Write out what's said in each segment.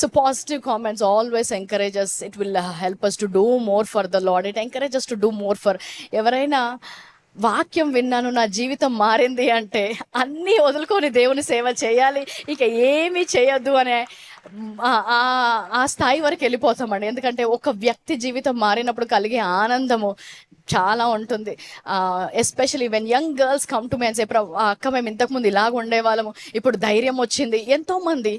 So positive comments always encourage us. It will help us to do more for the Lord. It encourages us to do more for ఎవరైనా వాక్యం విన్నాను నా జీవితం మారింది అంటే అన్నీ వదులుకొని దేవుని సేవ చేయాలి, ఇక ఏమీ చేయొద్దు అనే ఆ స్థాయి వరకు వెళ్ళిపోతామండి. ఎందుకంటే ఒక వ్యక్తి జీవితం మారినప్పుడు కలిగే ఆనందము చాలా ఉంటుంది. Especially when young girls come to me and say, అక్క మేము ఇంతకుముందు ఇలాగ ఉండేవాళ్ళము, ఇప్పుడు ధైర్యం వచ్చింది. ఎంతోమంది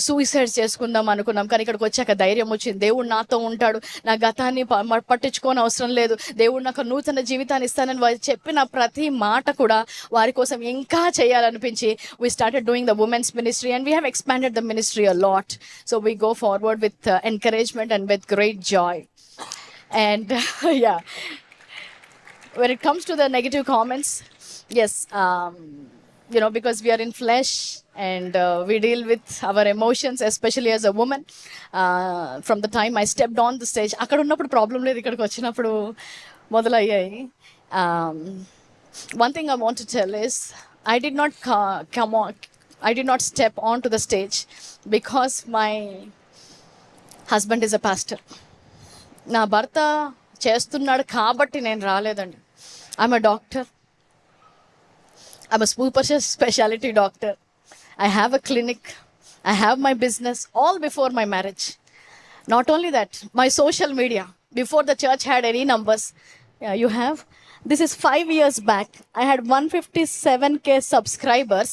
సూసైడ్ చేసుకుందాం అనుకున్నాం, కానీ ఇక్కడికి వచ్చాక ధైర్యం వచ్చింది. దేవుడు నాతో ఉంటాడు, నా గతాన్ని పట్టించుకోని అవసరం లేదు, దేవుడు నాకు నూతన జీవితాన్ని ఇస్తానని వారు చెప్పిన ప్రతి మాట కూడా వారి కోసం ఇంకా చేయాలనిపించి we started doing the women's ministry and we have expanded the ministry a lot. So we go forward with encouragement and with great joy. And yeah, when it comes to the negative comments, yes, because we are in flesh and we deal with our emotions, especially as a woman. From the time I stepped on the stage, అక్కడ ఉన్నప్పుడు problem లేదు, ఇక్కడికి వచ్చినప్పుడు మొదలయ్యాయి. One thing I want to tell is I did not step onto the stage because my husband is a pastor. నా భర్త చేస్తున్నాడు కాబట్టి నేను రాలేదండి. I'm a doctor. I'm a super specialty doctor. I have a clinic. I have my business all before my marriage. Not only that, my social media, before the church had any numbers. Yeah, you have. This is 5 years back. I had 157K subscribers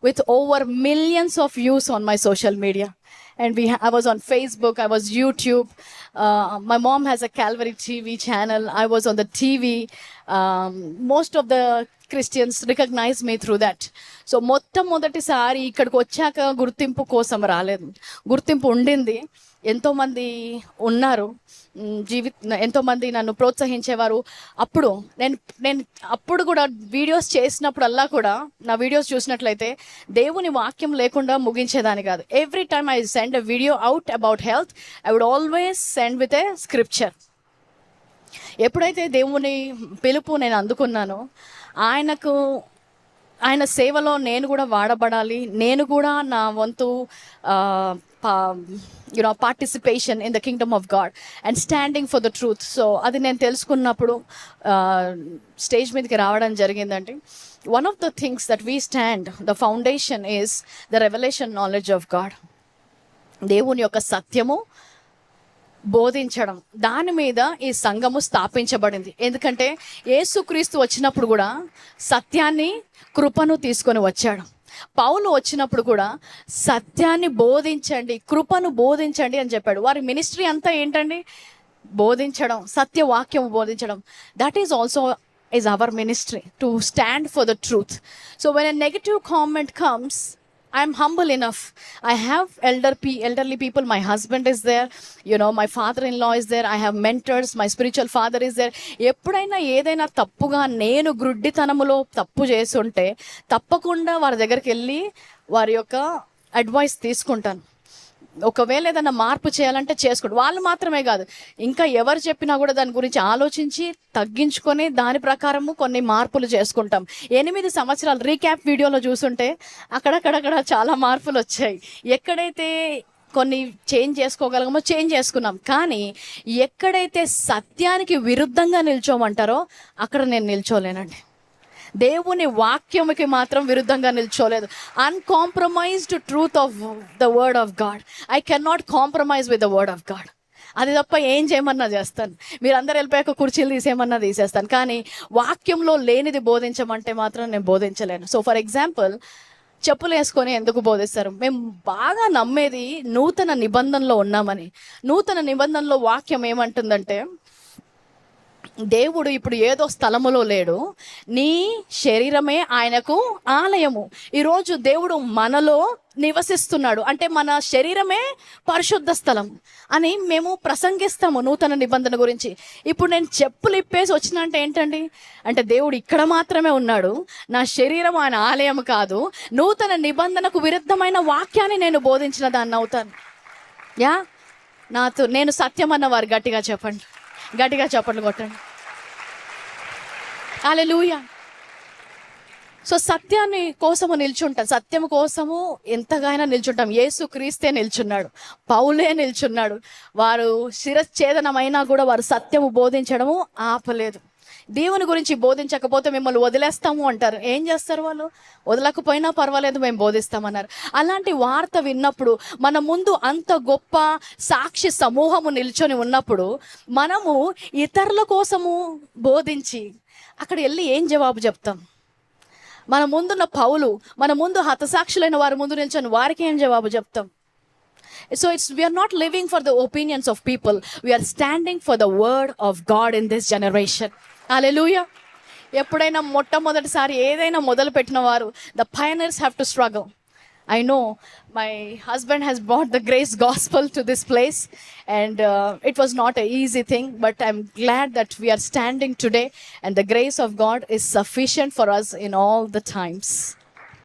with over millions of views on my social media. And I was on Facebook, I was YouTube. My mom has a Calvary TV channel. I was on the TV. Most of the Christians recognize me through that. So మొట్టమొదటిసారి ఇక్కడికి వచ్చాక గుర్తింపు కోసం రాలేదు, గుర్తింపు ఉండింది. ఎంతోమంది ఉన్నారు, ఎంతోమంది నన్ను ప్రోత్సహించేవారు. అప్పుడు నేను అప్పుడు కూడా వీడియోస్ చేసినప్పుడల్లా కూడా నా వీడియోస్ చూసినట్లయితే దేవుని వాక్యం లేకుండా ముగించేదాని కాదు. Every time I send a video out about health, I would always send with a scripture. ఎప్పుడైతే దేవుని పిలుపు నేను అందుకున్నానో, ఆయన సేవలో నేను కూడా వాడబడాలి, నేను కూడా నా వంతు participation in the Kingdom of God and standing for the truth. So అది నేను తెలుసుకున్నప్పుడు స్టేజ్ మీదకి రావడం జరిగిందండి. One of the things that we stand, the foundation is the revolution knowledge of God. దేవుని యొక్క సత్యము బోధించడం, దాని మీద ఈ సంఘము స్థాపించబడింది. ఎందుకంటే యేసుక్రీస్తు వచ్చినప్పుడు కూడా సత్యాన్ని, కృపను తీసుకొని వచ్చాడు. పౌలు వచ్చినప్పుడు కూడా సత్యాన్ని బోధించండి, కృపను బోధించండి అని చెప్పాడు. వారి మినిస్ట్రీ అంతా ఏంటండి? బోధించడం, సత్యవాక్యం బోధించడం. That is also is our ministry, to stand for the truth. So when a negative comment comes, I'm humble enough. I have elderly people. My husband is there. My father-in-law is there. I have mentors. My spiritual father is there. ఎప్పుడైనా ఏదైనా తప్పుగా నేను గ్రుడ్డితనములో తప్పు చేస్తుంటే తప్పకుండా వారి దగ్గరికి వెళ్ళి వారి యొక్క అడ్వైస్ తీసుకుంటాను. ఒకవేళ ఏదైనా మార్పు చేయాలంటే చేసుకోండి. వాళ్ళు మాత్రమే కాదు, ఇంకా ఎవరు చెప్పినా కూడా దాని గురించి ఆలోచించి తగ్గించుకొని దాని ప్రకారము కొన్ని మార్పులు చేసుకుంటాం. 8 సంవత్సరాలు రీక్యాప్ వీడియోలో చూస్తుంటే అక్కడక్కడక్కడ చాలా మార్పులు వచ్చాయి. ఎక్కడైతే కొన్ని చేంజ్ చేసుకోగలమో చేంజ్ చేసుకున్నాం, కానీ ఎక్కడైతే సత్యానికి విరుద్ధంగా నిల్చోమంటారో అక్కడ నేను నిల్చోలేనండి. దేవుని వాక్యముకి మాత్రం విరుద్ధంగా నిల్చోలేదు. Uncompromised truth of the word of God. I can not compromise with the word of God. అది తప్ప ఏం చేయమన్నా చేస్తాను, మీరందరూ వెళ్ళిపోయాక కుర్చీలు తీసేయమన్నా తీసేస్తాను, కానీ వాక్యంలో లేనిది బోధించమంటే మాత్రం నేను బోధించలేను. సో ఫర్ ఎగ్జాంపుల్, చెప్పులు వేసుకొని ఎందుకు బోధిస్తారు? మేము బాగా నమ్మేది నూతన నిబంధనలో ఉన్నామని. నూతన నిబంధనలో వాక్యం ఏమంటుందంటే, దేవుడు ఇప్పుడు ఏదో స్థలములో లేడు, నీ శరీరమే ఆయనకు ఆలయము. ఈరోజు దేవుడు మనలో నివసిస్తున్నాడు, అంటే మన శరీరమే పరిశుద్ధ స్థలం అని మేము ప్రసంగిస్తాము నూతన నిబంధన గురించి. ఇప్పుడు నేను చెప్పులు ఇప్పేసి వచ్చిన అంటే ఏంటండి? అంటే దేవుడు ఇక్కడ మాత్రమే ఉన్నాడు, నా శరీరం ఆయన ఆలయం కాదు, నూతన నిబంధనకు విరుద్ధమైన వాక్యాన్ని నేను బోధించిన దాన్ని అవుతాను. నేను సత్యం అన్న వారు గట్టిగా చెప్పండి, గట్టిగా చప్పట్లు కొట్టండి. హల్లెలూయా. సో సత్యాన్ని కోసము నిల్చుంటాం, సత్యం కోసము ఎంతగానో నిల్చుంటాం. యేసు క్రీస్తే నిల్చున్నాడు, పౌలే నిల్చున్నాడు. వారు శిరచ్ఛేదనమైనా కూడా వారు సత్యము బోధించడము ఆపలేదు. దేవుని గురించి బోధించకపోతే మిమ్మల్ని వదిలేస్తాము అంటారు. ఏం చేస్తారు వాళ్ళు? వదలకపోయినా పర్వాలేదు, మేము బోధిస్తామన్నారు. అలాంటి వార్త విన్నప్పుడు మన ముందు అంత గొప్ప సాక్షి సమూహము నిల్చొని ఉన్నప్పుడు మనము ఇతరుల కోసము బోధించి అక్కడ వెళ్ళి ఏం జవాబు చెప్తాం? మన ముందున్న పౌలు, మన ముందు హతసాక్షులైన వారి ముందు నిల్చొని వారికి ఏం జవాబు చెప్తాం? So we are not living for the opinions of people. We are standing for the word of God in this generation. Hallelujah. ఎప్పుడైనా మొట్టమొదటిసారి ఏదైనా మొదలు పెట్టిన వారు, the pioneers have to struggle. I know my husband has brought the grace gospel to this place, and it was not an easy thing, but I'm glad that we are standing today, and the grace of God is sufficient for us in all the times.